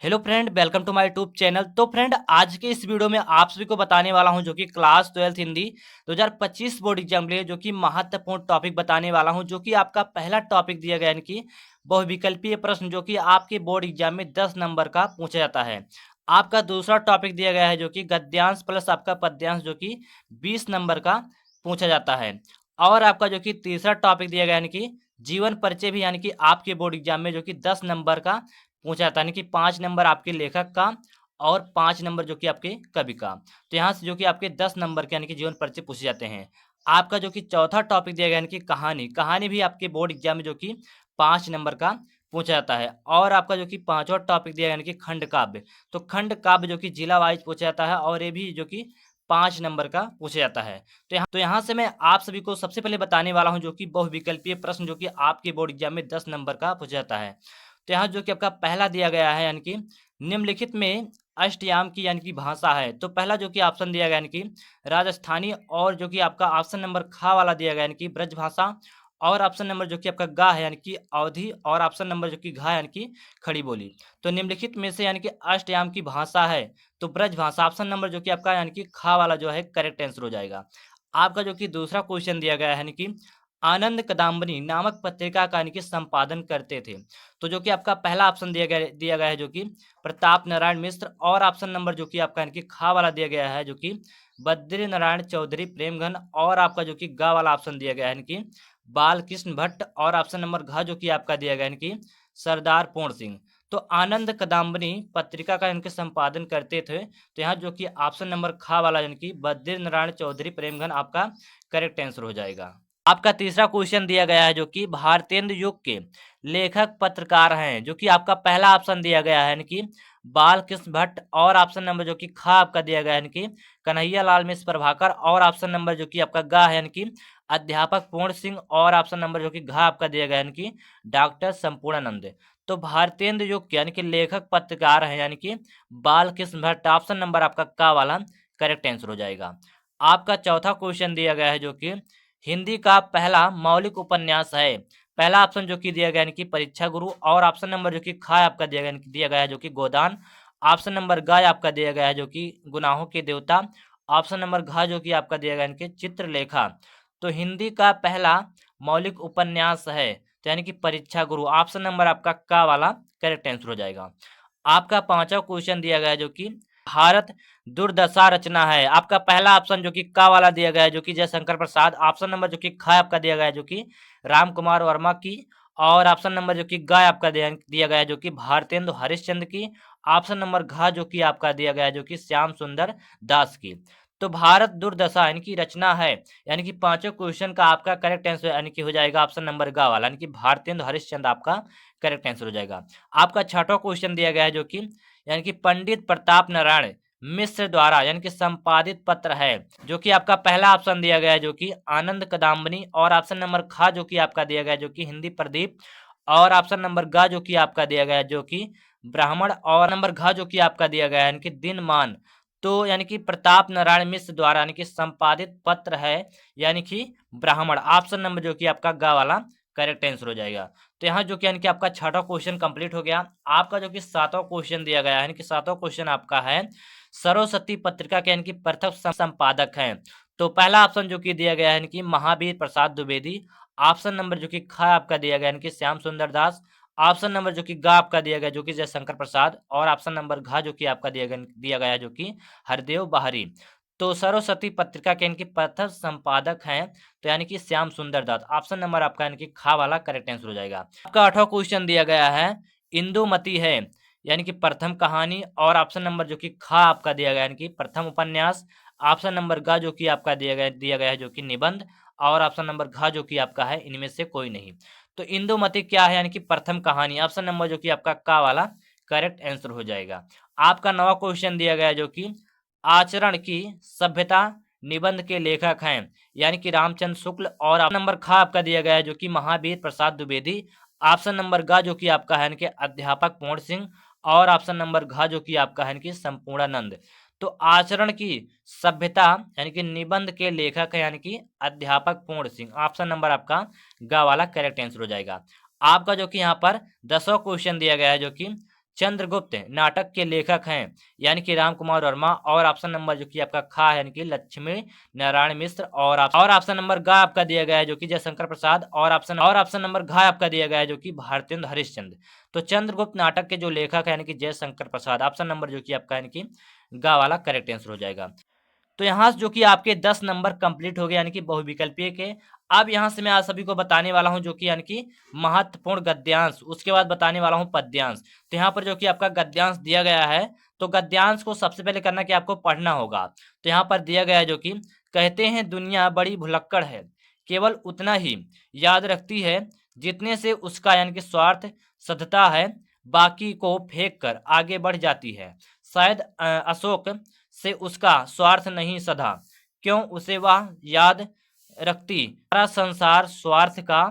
Hello friend, welcome to my YouTube channel. तो friend, आज के इस वीडियो में आप सभी को बताने वाला हूं जो कि क्लास 12 हिंदी 2025 बोर्ड एग्जाम के लिए जो कि महत्वपूर्ण टॉपिक बताने वाला हूं। जो कि आपका पहला टॉपिक दिया गया है कि बहुविकल्पीय प्रश्न जो कि आपके बोर्ड एग्जाम में 10 नंबर का पूछा जाता है। आपका दूसरा टॉपिक दिया गया है जो कि गद्यांश प्लस आपका पद्यांश जो कि 20 नंबर का पूछा जाता है। और आपका जो कि तीसरा टॉपिक दिया गया है कि जीवन परिचय भी, यानी कि आपके बोर्ड एग्जाम में जो कि 10 नंबर का पूछा जाता है, यानी कि 5 नंबर आपके लेखक का और 5 नंबर जो कि आपके कवि का। तो यहाँ से जो कि आपके 10 नंबर के यानी कि जीवन परिचय पूछे जाते हैं। आपका जो कि चौथा टॉपिक दिया गया यानी कि कहानी कहानी भी आपके बोर्ड एग्जाम में जो कि 5 नंबर का पूछा जाता है। और आपका जो कि पांचवा टॉपिक दिया गया यानी कि खंड काव्य, तो खंड काव्य जो कि जिला वाइज पूछा जाता है और ये भी जो कि 5 नंबर का पूछा जाता है। तो यहाँ से मैं आप सभी को सबसे पहले बताने वाला हूँ जो कि बहुविकल्पीय प्रश्न जो कि आपके बोर्ड एग्जाम में 10 नंबर का पूछा जाता है। तो यहाँ जो कि आपका पहला दिया गया है यानी कि निम्नलिखित में अष्टयाम की यानी कि भाषा है। तो पहला जो कि ऑप्शन दिया गया यानी कि राजस्थानी, और जो कि आपका ऑप्शन नंबर खा वाला दिया गया यानी कि ब्रज भाषा, और ऑप्शन नंबर जो कि आपका गा है यानी कि अवधि, और ऑप्शन नंबर जो कि घा यानी कि खड़ी बोली। तो निम्नलिखित में से यानी कि अष्टयाम की भाषा है तो ब्रज भाषा, ऑप्शन नंबर जो कि आपका यानी कि खा वाला जो है करेक्ट आंसर हो जाएगा। आपका जो कि दूसरा क्वेश्चन दिया गया है यानी कि आनंद कदम्बनी नामक पत्रिका का यानी कि संपादन करते थे। तो जो कि आपका पहला ऑप्शन दिया गया है जो कि प्रताप नारायण मिश्र, और ऑप्शन नंबर जो कि आपका यानी कि खा वाला दिया गया है जो कि बद्री नारायण चौधरी प्रेमघन, और आपका जो कि गा वाला ऑप्शन दिया गया है यानी कि बालकृष्ण भट्ट, और ऑप्शन नंबर घ जो कि आपका दिया गया यानी कि सरदार पूर्ण सिंह। तो आनंद कदम्बनी पत्रिका का इनके संपादन करते थे। तो यहाँ जो कि ऑप्शन नंबर खा वाला यानी कि बद्री नारायण चौधरी प्रेमघन आपका करेक्ट आंसर हो जाएगा। आपका तीसरा क्वेश्चन दिया गया है जो कि भारतेंदु युग के लेखक पत्रकार हैं, जो कि आपका पहला ऑप्शन दिया गया है यानी कि बालकृष्ण भट्ट, और ऑप्शन नंबर जो कि खा आपका दिया गया है यानी कि कन्हैया लाल मिश्र प्रभाकर, और ऑप्शन नंबर जो कि आपका गा है यानी कि अध्यापक पूर्ण सिंह, और ऑप्शन नंबर जो कि घा आपका दिया गया यानी कि डॉक्टर संपूर्णानंद। तो भारतेंदु युग के यानी कि लेखक पत्रकार हैं यानी कि बालकृष्ण भट्ट, ऑप्शन नंबर आपका का वाला करेक्ट आंसर हो जाएगा। आपका चौथा क्वेश्चन दिया गया है जो कि हिंदी का पहला मौलिक उपन्यास है। पहला ऑप्शन जो कि दिया गया है कि परीक्षा गुरु, और ऑप्शन नंबर जो कि खा आपका दिया गया है जो कि गोदान, ऑप्शन नंबर ग आपका दिया गया है जो कि गुनाहों के देवता, ऑप्शन नंबर घ जो कि आपका दिया गया है कि चित्रलेखा। तो हिंदी का पहला मौलिक उपन्यास है तो यानी कि परीक्षा गुरु, ऑप्शन नंबर आपका का वाला करेक्ट आंसर हो जाएगा। आपका पांचवा क्वेश्चन दिया गया है जो कि भारत दुर्दशा रचना है। आपका पहला ऑप्शन जो कि का वाला दिया गया है जो कि जयशंकर प्रसाद, ऑप्शन नंबर जो कि ख आपका दिया गया है जो कि राम कुमार वर्मा की, और ऑप्शन नंबर जो कि ग आपका दिया गया है जो कि भारतेंदु हरिश्चंद्र की, ऑप्शन नंबर घ जो कि आपका दिया गया है जो कि श्याम सुंदर दास की। तो भारत दुर्दशा यानी कि रचना है, यानी कि पांचों क्वेश्चन का आपका करेक्ट आंसर यानी कि हो जाएगा ऑप्शन नंबर ग वाला, यानी कि भारतेंदु हरिश्चंद्र आपका करेक्ट आंसर हो जाएगा। आपका छठवां क्वेश्चन दिया गया है जो कि यानी कि पंडित प्रताप नारायण मिश्र द्वारा यानी कि संपादित पत्र है, जो कि आपका पहला ऑप्शन दिया गया है जो कि आनंद कदम्बनी, और ऑप्शन नंबर खा जो कि आपका दिया गया है जो कि हिंदी प्रदीप, और ऑप्शन नंबर ग जो कि आपका दिया गया है जो कि ब्राह्मण, और नंबर घ जो कि आपका दिया गया है यानी कि दिनमान। तो यानी कि प्रताप नारायण मिश्र द्वारा यानी कि संपादित पत्र है यानी कि ब्राह्मण, ऑप्शन नंबर जो कि आपका ग वाला करेक्ट आंसर हो जाएगा। तो यहाँ जो कि यानी कि आपका छठा क्वेश्चन कंप्लीट हो गया। आपका जो कि सातवां क्वेश्चन दिया गया है यानी कि सातवां क्वेश्चन आपका है सरस्वती पत्रिका के यानी कि प्रथम संपादक हैं। तो पहला ऑप्शन जो कि दिया गया है यानी कि महावीर प्रसाद द्विवेदी, ऑप्शन नंबर जो कि ख आपका दिया गया यानी कि श्याम सुंदर दास, ऑप्शन नंबर जो कि ग आपका दिया गया जो कि जयशंकर प्रसाद, और ऑप्शन नंबर घ जो कि आपका दिया गया है जो कि हरदेव बाहरी। तो सरस्वती पत्रिका के इनके प्रथम संपादक हैं तो यानी कि श्याम सुंदर दत्त, ऑप्शन नंबर आपका यानी कि खा वाला करेक्ट आंसर हो जाएगा। आपका आठवां क्वेश्चन दिया गया है इंदुमती है यानी कि प्रथम कहानी, और ऑप्शन नंबर जो कि खा आपका दिया गया यानी कि प्रथम उपन्यास, ऑप्शन नंबर ग जो कि आपका दिया गया है जो कि निबंध, और ऑप्शन नंबर घ जो कि आपका है इनमें से कोई नहीं। तो इंदुमती क्या है यानी कि प्रथम कहानी, ऑप्शन नंबर जो कि आपका का वाला करेक्ट आंसर हो जाएगा। आपका नवा क्वेश्चन दिया गया है जो कि आचरण की सभ्यता निबंध के लेखक हैं यानी कि रामचंद्र शुक्ल, और नंबर खा आपका दिया गया है जो कि महावीर प्रसाद द्विवेदी, ऑप्शन नंबर ग जो कि आपका है यानी कि अध्यापक पूर्ण सिंह, और ऑप्शन नंबर घ जो कि आपका है यानी कि संपूर्णानंद। तो आचरण की सभ्यता यानी कि निबंध के लेखक है यानी कि अध्यापक पूर्ण सिंह, ऑप्शन नंबर आपका ग वाला करेक्ट आंसर हो जाएगा। आपका जो कि यहाँ पर 10वां क्वेश्चन दिया गया है जो कि चंद्रगुप्त नाटक के लेखक हैं यानी कि राम कुमार वर्मा। और ऑप्शन नंबर जो कि आपका खा है यानी कि लक्ष्मी नारायण मिश्र। और ऑप्शन नंबर ग आपका दिया गया है जो कि जयशंकर प्रसाद। और ऑप्शन नंबर घ आपका दिया गया है जो कि भारतेंद्र हरिश्चंद्र। तो चंद्रगुप्त नाटक के जो लेखक है यानी कि जयशंकर प्रसाद। ऑप्शन नंबर जो कि आपका यानी कि ग वाला करेक्ट आंसर हो जाएगा। तो यहाँ से जो कि आपके 10 नंबर कंप्लीट हो गए यानी कि बहुविकल्पीय के। अब यहाँ से मैं आप सभी को बताने वाला हूँ जो कि यानी कि महत्वपूर्ण गद्यांश, उसके बाद बताने वाला हूँ पद्यांश। तो यहाँ पर जो कि आपका गद्यांश दिया गया है, तो गद्यांश को सबसे पहले करना कि आपको पढ़ना होगा। तो यहाँ पर दिया गया है जो कि कहते हैं दुनिया बड़ी भुलक्कड़ है, केवल उतना ही याद रखती है जितने से उसका यानी कि स्वार्थ सधता है, बाकी को फेंक कर आगे बढ़ जाती है। शायद अशोक से उसका स्वार्थ नहीं सधा, क्यों उसे वह याद रखती, सारा संसार स्वार्थ का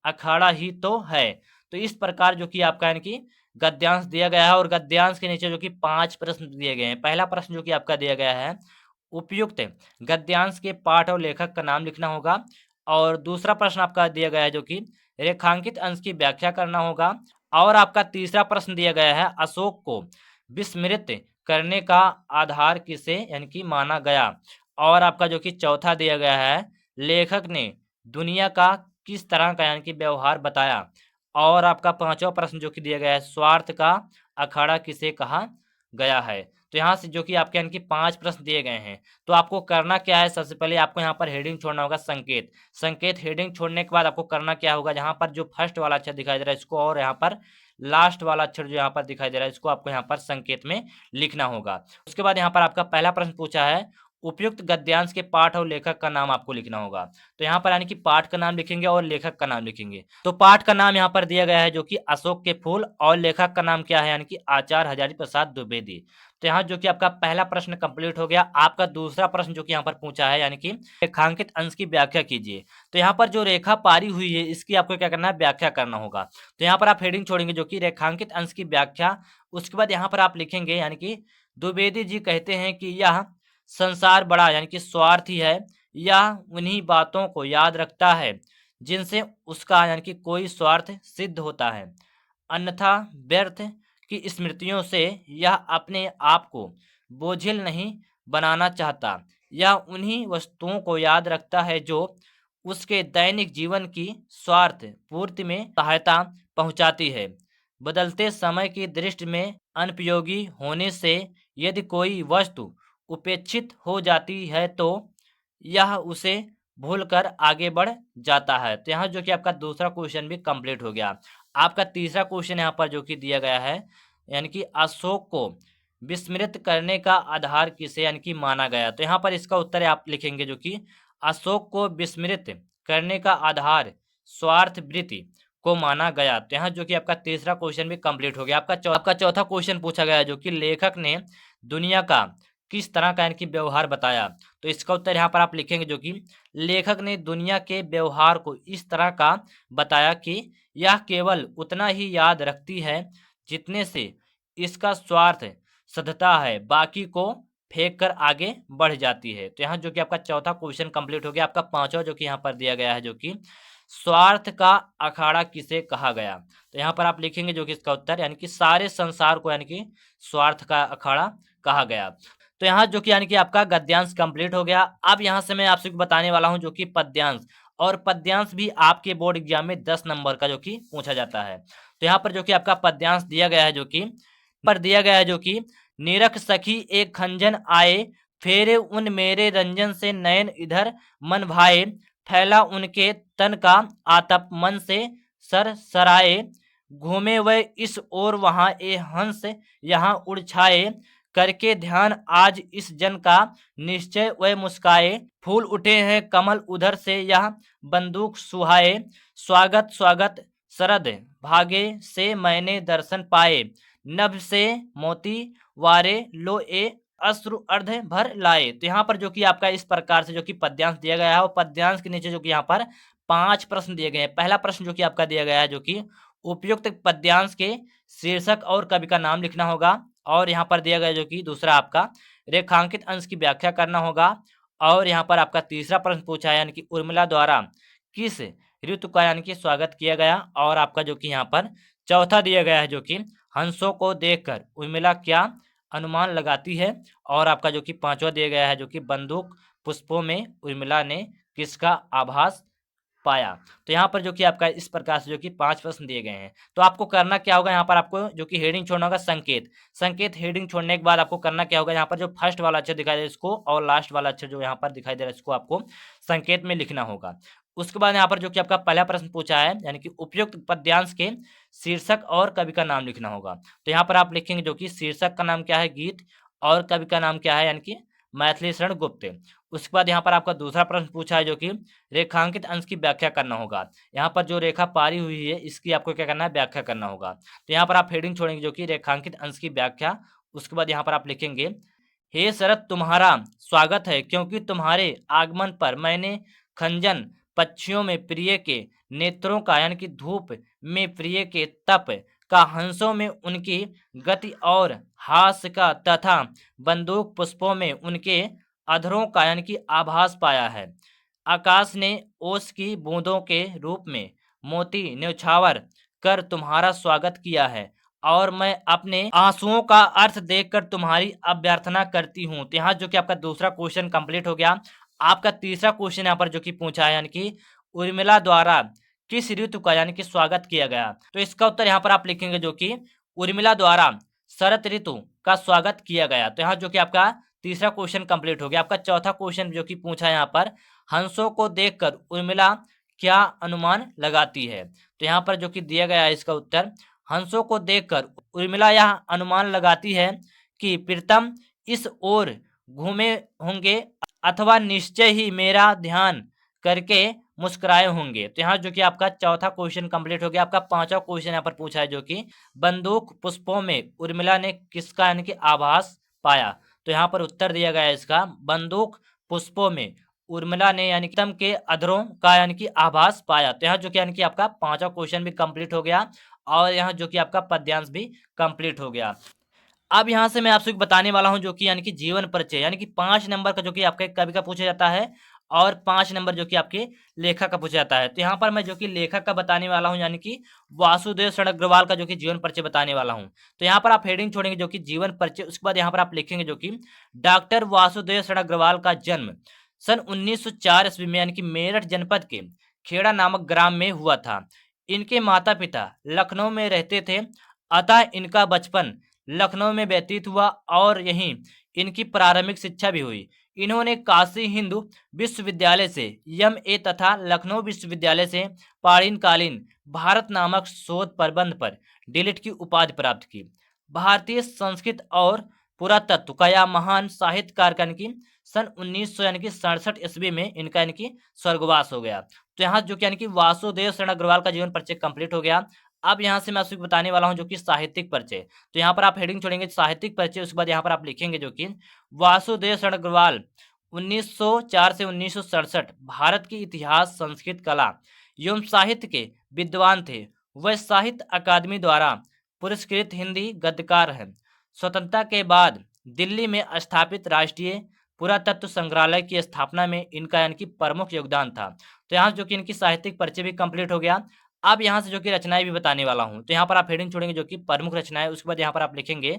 अखाड़ा ही तो है। तो इस प्रकार जो कि आपका यानी कि गद्यांश दिया गया है। और गद्यांश के नीचे जो कि 5 प्रश्न दिए गए हैं। पहला प्रश्न जो कि आपका दिया गया है, उपयुक्त गद्यांश के पाठ और लेखक का नाम लिखना होगा। और दूसरा प्रश्न आपका दिया गया है जो कि रेखांकित अंश की व्याख्या करना होगा। और आपका तीसरा प्रश्न दिया गया है, अशोक को विस्मृत करने का आधार किसे यानी कि माना गया। और आपका जो कि चौथा दिया गया है, लेखक ने दुनिया का किस तरह का यानी कि व्यवहार बताया। और आपका पांचवा प्रश्न जो कि दिया गया है, स्वार्थ का अखाड़ा किसे कहा गया है। तो यहाँ से जो कि आपके यानी कि 5 प्रश्न दिए गए हैं। तो आपको करना क्या है, सबसे पहले आपको यहाँ पर हेडिंग छोड़ना होगा, संकेत। संकेत हेडिंग छोड़ने के बाद आपको करना क्या होगा, जहाँ पर जो फर्स्ट वाला अक्षर दिखाई दे रहा है इसको, और यहाँ पर लास्ट वाला अक्षर जो यहाँ पर दिखाई दे रहा है इसको आपको यहाँ पर संकेत में लिखना होगा। उसके बाद यहाँ पर आपका पहला प्रश्न पूछा है, उपयुक्त गद्यांश के पाठ और लेखक का नाम आपको लिखना होगा। तो यहाँ पर यानी कि पाठ का नाम लिखेंगे और लेखक का नाम लिखेंगे। तो पाठ का नाम यहाँ पर दिया गया है जो कि अशोक के फूल, और लेखक का नाम क्या है यानी कि आचार्य हजारी प्रसाद द्विवेदी। तो यहाँ जो कि आपका पहला प्रश्न कंप्लीट हो गया। आपका दूसरा प्रश्न जो कि यहाँ पर पूछा है यानी कि रेखांकित अंश की व्याख्या कीजिए। तो यहाँ पर जो रेखा पारी हुई है इसकी आपको क्या करना है, व्याख्या करना होगा। तो यहाँ पर आप हेडिंग छोड़ेंगे जो कि रेखांकित अंश की व्याख्या। उसके बाद यहाँ पर आप लिखेंगे यानी कि द्विवेदी जी कहते हैं कि यह संसार बड़ा यानी कि स्वार्थी है, यह उन्हीं बातों को याद रखता है जिनसे उसका यानी कि कोई स्वार्थ सिद्ध होता है, अन्यथा व्यर्थ की स्मृतियों से यह अपने आप को बोझिल नहीं बनाना चाहता। यह उन्हीं वस्तुओं को याद रखता है जो उसके दैनिक जीवन की स्वार्थ पूर्ति में सहायता पहुंचाती है। बदलते समय की दृष्टि में अनुपयोगी होने से यदि कोई वस्तु उपेक्षित हो जाती है तो यह उसे भूलकर आगे बढ़ जाता है। तो यहाँ जो कि आपका दूसरा क्वेश्चन भी कंप्लीट हो गया। आपका तीसरा क्वेश्चन यहाँ पर जो कि दिया गया है, यानी कि अशोक को विस्मृत करने का आधार किसे यानी कि माना गया। तो यहाँ पर इसका उत्तर आप लिखेंगे जो कि अशोक को विस्मृत करने का आधार स्वार्थ वृत्ति को माना गया। तो यहाँ जो कि आपका तीसरा क्वेश्चन भी कंप्लीट हो गया। आपका चौथा क्वेश्चन पूछा गया जो कि लेखक ने दुनिया का किस तरह का यानी कि व्यवहार बताया। तो इसका उत्तर यहाँ पर आप लिखेंगे जो कि लेखक ने दुनिया के व्यवहार को इस तरह का बताया कि यह केवल उतना ही याद रखती है जितने से इसका स्वार्थ सधता है, बाकी को फेंक कर आगे बढ़ जाती है। तो यहाँ जो कि आपका चौथा क्वेश्चन कंप्लीट हो गया। आपका पांचवा जो कि यहाँ पर दिया गया है जो कि स्वार्थ का अखाड़ा किसे कहा गया। तो यहाँ पर आप लिखेंगे जो कि इसका उत्तर यानी कि सारे संसार को यानी कि स्वार्थ का अखाड़ा कहा गया। तो यहाँ जो कि यानी कि आपका गद्यांश कंप्लीट हो गया। अब यहाँ से मैं आपसे बताने वाला हूँ जो कि पद्यांश। और पद्यांश भी आपके बोर्ड एग्जाम में 10 नंबर का जो कि पूछा जाता है। तो यहाँ पर जो कि आपका पद्यांश दिया गया है जो कि निरख सखी एक खंजन आए, फेरे उन मेरे रंजन से नयन इधर मन भाए, फैला उनके तन का आतप मन से सर सराए, घूमे वह इस ओर वहां ए हंस यहाँ उड़ छाए, करके ध्यान आज इस जन का निश्चय वह मुस्काए, फूल उठे हैं कमल उधर से यह बंदूक सुहाए, स्वागत स्वागत शरद भागे से मैंने दर्शन पाए, नभ से मोती वारे लो ए अश्रु अर्ध भर लाए। तो यहाँ पर जो कि आपका इस प्रकार से जो कि पद्यांश दिया गया है, और पद्यांश के नीचे जो कि यहाँ पर 5 प्रश्न दिए गए हैं। पहला प्रश्न जो कि आपका दिया गया है जो कि उपयुक्त पद्यांश के शीर्षक और कवि का नाम लिखना होगा। और यहाँ पर दिया गया जो कि दूसरा आपका रेखांकित अंश की व्याख्या करना होगा। और यहाँ पर आपका तीसरा प्रश्न पूछा है यानी कि उर्मिला द्वारा किस ऋतु का यानी कि स्वागत किया गया। और आपका जो कि यहाँ पर चौथा दिया गया है जो कि हंसों को देखकर उर्मिला क्या अनुमान लगाती है। और आपका जो कि पांचवा दिया गया है जो कि बंदूक पुष्पों में उर्मिला ने किसका आभास पाया। तो यहाँ पर जो कि आपका इस प्रकार से जो कि 5 प्रश्न दिए गए हैं। तो आपको करना क्या होगा, यहाँ पर आपको जो कि हेडिंग छोड़ना होगा संकेत हेडिंग छोड़ने के बाद आपको करना क्या होगा, यहाँ पर जो फर्स्ट वाला अक्षर दिखाई दे रहा है इसको और लास्ट वाला अक्षर जो यहाँ पर दिखाई दे रहा है इसको आपको संकेत में लिखना होगा। उसके बाद यहाँ पर जो कि आपका पहला प्रश्न पूछा है यानी कि उपयुक्त पद्यांश के शीर्षक और कवि का नाम लिखना होगा। तो यहाँ पर आप लिखेंगे जो कि शीर्षक का नाम क्या है गीत और कवि का नाम क्या है यानी कि मैथिली शरण गुप्त। उसके बाद यहाँ पर आपका दूसरा प्रश्न पूछा है जो कि रेखांकित अंश की व्याख्या करना होगा। यहाँ पर जो रेखा पारी हुई है इसकी आपको क्या करना है, व्याख्या करना होगा। तो यहाँ पर आप हेडिंग छोड़ेंगे जो कि रेखांकित अंश की व्याख्या। उसके बाद यहाँ पर आप लिखेंगे हे शरद तुम्हारा स्वागत है क्योंकि तुम्हारे आगमन पर मैंने खंजन पक्षियों में प्रिय के नेत्रों का यानी कि धूप में प्रिय के तप का, हंसों में उनकी गति और हास्य का तथा बंदूक पुष्पों में उनके अधरों का यानी कि आभास पाया है। आकाश ने ओस की बूंदों के रूप में मोती न्यौछावर कर तुम्हारा स्वागत किया है और मैं अपने आंसुओं का अर्थ देखकर तुम्हारी अभ्यर्थना करती हूँ। तो यहाँ जो कि आपका दूसरा क्वेश्चन कंप्लीट हो गया। आपका तीसरा क्वेश्चन यहाँ पर जो कि पूछा है यानी कि उर्मिला द्वारा किस ऋतु का यानी कि स्वागत किया गया। तो इसका उत्तर यहाँ पर आप लिखेंगे जो कि उर्मिला द्वारा शरत ऋतु का स्वागत किया गया। तो यहाँ जो कि आपका तीसरा क्वेश्चन कंप्लीट हो गया। आपका चौथा क्वेश्चन जो कि पूछा है यहाँ पर हंसों को देखकर उर्मिला क्या अनुमान लगाती है। तो यहाँ पर जो कि दिया गया है इसका उत्तर हंसों को देखकर उर्मिला यह अनुमान लगाती है कि प्रीतम इस ओर घूमे होंगे अथवा निश्चय ही मेरा ध्यान करके मुस्कुराए होंगे। तो यहाँ जो कि आपका चौथा क्वेश्चन कंप्लीट हो गया। आपका पांचवा क्वेश्चन यहाँ पर पूछा है जो कि बंदूक पुष्पों में उर्मिला ने किसका यानी कि आभास पाया। तो यहाँ पर उत्तर दिया गया है इसका बंदूक पुष्पों में उर्मिला ने यानी कि तम के अधरों का यानी कि आभास पाया। तो यहाँ जो कि यानी कि आपका पांचवा क्वेश्चन भी कंप्लीट हो गया और यहाँ जो कि आपका पद्यांश भी कंप्लीट हो गया। अब यहाँ से मैं आपसे बताने वाला हूँ जो कि यानी कि जीवन परिचय यानी कि 5 नंबर का जो कि आपका कवि का पूछा जाता है और 5 नंबर जो कि आपके लेखक का पूछा जाता है। तो यहाँ पर मैं जो कि लेखक का बताने वाला हूँ यानी कि वासुदेव शरण अग्रवाल का जो कि जीवन परिचय बताने वाला हूँ। तो यहाँ पर आप हेडिंग छोड़ेंगे जो कि जीवन परिचय। उसके बाद यहाँ पर आप लिखेंगे जो कि डॉक्टर वासुदेव शरण अग्रवाल का जन्म सन 1904 ईस्वी में यानी कि मेरठ जनपद के खेड़ा नामक ग्राम में हुआ था। इनके माता पिता लखनऊ में रहते थे अतः इनका बचपन लखनऊ में व्यतीत हुआ और यहीं इनकी प्रारंभिक शिक्षा भी हुई। इन्होंने काशी हिंदू विश्वविद्यालय से एमए तथा लखनऊ विश्वविद्यालय से पाणिनकालीन भारत नामक शोध प्रबंध पर डीलिट की उपाधि प्राप्त की। भारतीय संस्कृत और पुरातत्व का यह महान साहित्यकार यानी कि सन 1900 यानी कि 67 ईस्वी में इनका यानी कि स्वर्गवास हो गया। तो यहाँ जो कि यानी कि वासुदेव शरण अग्रवाल का जीवन परिचय कंप्लीट हो गया। अब यहाँ से मैं आपको बताने वाला हूँ जो कि साहित्यिक परिचय। तो यहाँ पर आप हेडिंग छोड़ेंगे साहित्यिक परिचय। उसके बाद यहाँ पर आप लिखेंगे जो कि वासुदेव शरण अग्रवाल 1904 से 1967 भारत की इतिहास संस्कृत कला एवं साहित्य के विद्वान थे। वह साहित्य अकादमी द्वारा पुरस्कृत हिंदी गद्यकार हैं। स्वतंत्रता के बाद दिल्ली में स्थापित राष्ट्रीय पुरातत्व संग्रहालय की स्थापना में इनका यानी कि प्रमुख योगदान था। तो यहाँ जो कि इनकी साहित्यिक परिचय भी कंप्लीट हो गया। अब यहाँ से जो कि रचनाएं भी बताने वाला हूँ। तो यहाँ पर आप हेडिंग छोड़ेंगे जो कि प्रमुख रचनाएं। उसके बाद यहाँ पर आप लिखेंगे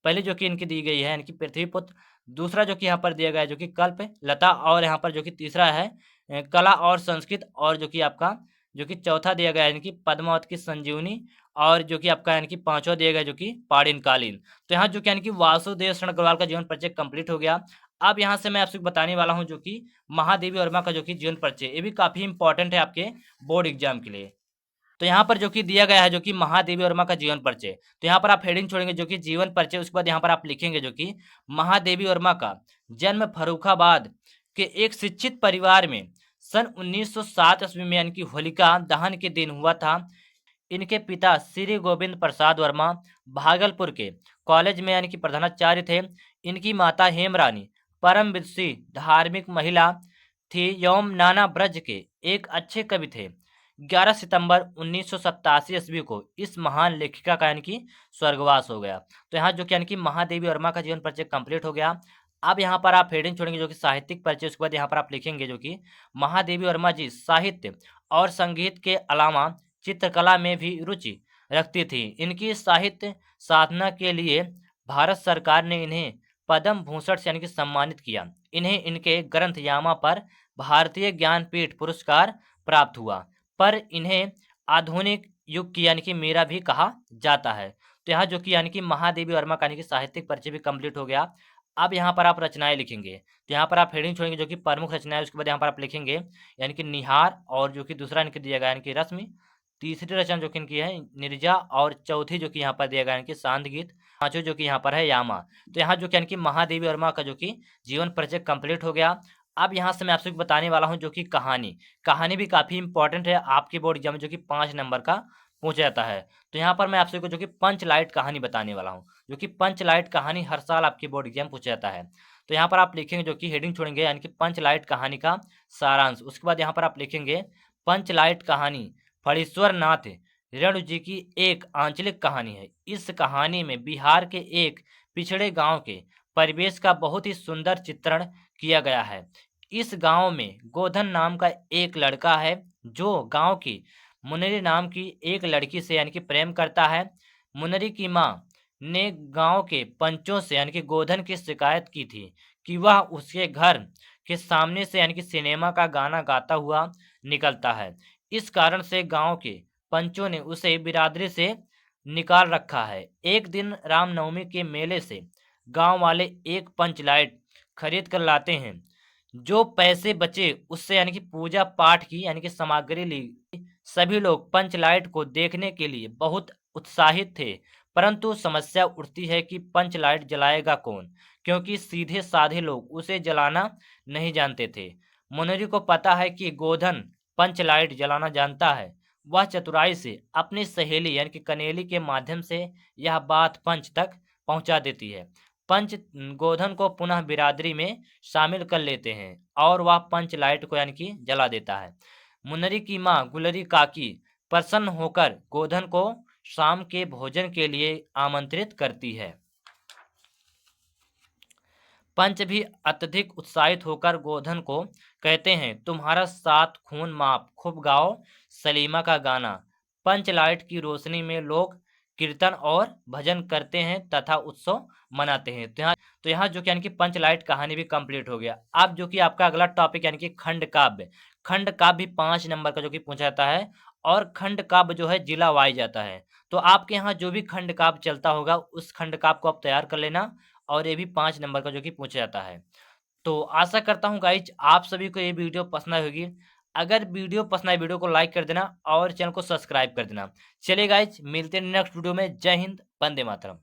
पहले जो कि इनकी दी गई है यानी कि पृथ्वीपुत्र। दूसरा जो कि यहाँ पर दिया गया है जो कि कल्प लता। और यहाँ पर जो कि तीसरा है कला और संस्कृत। और जो कि आपका जो कि चौथा दिया गया है यानी कि पद्मावत की संजीवनी। और जो कि आपका यानी कि पांचवा दिया गया जो कि पाणिनकालीन। तो यहाँ जो कि यानी कि वासुदेव शरण अग्रवाल का जीवन परिचय कंप्लीट हो गया। अब यहाँ से मैं आपसे बताने वाला हूँ जो कि महादेवी वर्मा का जो कि जीवन परिचय। ये भी काफी इंपॉर्टेंट है आपके बोर्ड एग्जाम के लिए। तो यहाँ पर जो कि दिया गया है जो कि महादेवी वर्मा का जीवन परिचय। तो यहाँ पर आप हेडिंग छोड़ेंगे जो कि जीवन परिचय। उसके बाद यहाँ पर आप लिखेंगे जो कि महादेवी वर्मा का जन्म फर्रुखाबाद के एक शिक्षित परिवार में सन 1907 ईस्वी में यानी कि होलिका दहन के दिन हुआ था। इनके पिता श्री गोविंद प्रसाद वर्मा भागलपुर के कॉलेज में यानी कि प्रधानाचार्य थे। इनकी माता हेमरानी परम विदुषी धार्मिक महिला थी एवं नाना ब्रज के एक अच्छे कवि थे। 11 सितंबर 1987 ईस्वी को इस महान लेखिका का यानी कि स्वर्गवास हो गया। तो यहाँ जो कि यानी कि महादेवी वर्मा का जीवन परिचय कंप्लीट हो गया। अब यहाँ पर आप हेडिंग छोड़ेंगे जो कि साहित्यिक परिचय। उसके बाद यहाँ पर आप लिखेंगे जो कि महादेवी वर्मा जी साहित्य और संगीत के अलावा चित्रकला में भी रुचि रखती थी। इनकी साहित्य साधना के लिए भारत सरकार ने इन्हें पद्म भूषण से यानी कि सम्मानित किया। इन्हें इनके ग्रंथ यामा पर भारतीय ज्ञानपीठ पुरस्कार प्राप्त हुआ, पर इन्हें आधुनिक युग की यानी कि मीरा भी कहा जाता है। तो यहाँ जो कि यानी कि महादेवी वर्मा का यानी कि साहित्यिक परिचय भी कंप्लीट हो गया। अब यहाँ पर आप रचनाएं लिखेंगे, तो यहाँ पर आप हेडिंग छोड़ेंगे जो कि प्रमुख रचनाएं, उसके बाद यहाँ पर आप लिखेंगे यानी कि निहार, और जो कि दूसरा इनके दिया गया यानी कि रश्मि, तीसरी रचना जो कि इनकी है निर्जा, और चौथी जो कि यहाँ पर दिया गया यानी कि सांद गीत, पांचों जो कि यहाँ पर है यामा। तो यहाँ जो कि यानी कि महादेवी वर्मा का जो कि जीवन परिचय कंप्लीट हो गया। अब यहाँ से मैं आपसे बताने वाला हूँ जो कि कहानी भी काफी इंपॉर्टेंट है आपके बोर्ड एग्जाम में, जो कि 5 नंबर का पूछा जाता है। तो यहाँ पर मैं आपसे जो कि पंच लाइट कहानी बताने वाला हूँ, जो कि पंच लाइट कहानी हर साल आपके बोर्ड एग्जाम पूछा जाता है। तो यहाँ पर आप लिखेंगे जो कि हेडिंग छोड़ेंगे यानी कि पंच लाइट कहानी का सारांश। उसके बाद यहाँ पर आप लिखेंगे पंच लाइट कहानी फणीश्वर नाथ रेणु जी की एक आंचलिक कहानी है। इस कहानी में बिहार के एक पिछड़े गांव के परिवेश का बहुत ही सुंदर चित्रण किया गया है। इस गांव में गोधन नाम का एक लड़का है जो गांव की मुनरी नाम की एक लड़की से यानी कि प्रेम करता है। मुनरी की मां ने गांव के पंचों से यानी कि गोधन की शिकायत की थी कि वह उसके घर के सामने से यानी कि सिनेमा का गाना गाता हुआ निकलता है। इस कारण से गांव के पंचों ने उसे बिरादरी से निकाल रखा है। एक दिन रामनवमी के मेले से गांव वाले एक पंच लाइट खरीद कर लाते हैं। जो पैसे बचे उससे यानी कि पूजा पाठ की यानी कि सामग्री ली। सभी लोग पंच लाइट को देखने के लिए बहुत उत्साहित थे, परंतु समस्या उठती है कि पंच लाइट जलाएगा कौन, क्योंकि सीधे साधे लोग उसे जलाना नहीं जानते थे। मुनरी को पता है कि गोधन पंच लाइट जलाना जानता है। वह चतुराई से अपनी सहेली यानी कि कनेली के माध्यम से यह बात पंच तक पहुंचा देती है। पंच गोधन को पुनः बिरादरी में शामिल कर लेते हैं और वह पंच लाइट को यानी कि जला देता है। मुनरी की मां गुलरी काकी प्रसन्न होकर गोधन को शाम के भोजन के लिए आमंत्रित करती है। पंच भी अत्यधिक उत्साहित होकर गोधन को कहते हैं, तुम्हारा 7 खून माफ, खूब गाओ सलीमा का गाना। पंच लाइट की रोशनी में लोग कीर्तन और भजन करते हैं तथा उत्सव मनाते हैं। तो यहाँ जो कि यानी कि पंच लाइट कहानी भी कंप्लीट हो गया। अब जो कि आपका अगला टॉपिक यानी कि खंड काव्य भी 5 नंबर का जो कि पूछा जाता है, और खंड काव्य जो है जिला वाइज जाता है। तो आपके यहाँ जो भी खंड काव्य चलता होगा उस खंड काव्य को आप तैयार कर लेना, और ये भी 5 नंबर का जो कि पूछा जाता है। तो आशा करता हूँ गाइज आप सभी को ये वीडियो पसंद आई होगी। अगर वीडियो पसंद आई, वीडियो को लाइक कर देना और चैनल को सब्सक्राइब कर देना। चलिए गाइज मिलते हैं नेक्स्ट वीडियो में। जय हिंद, वंदे मातरम।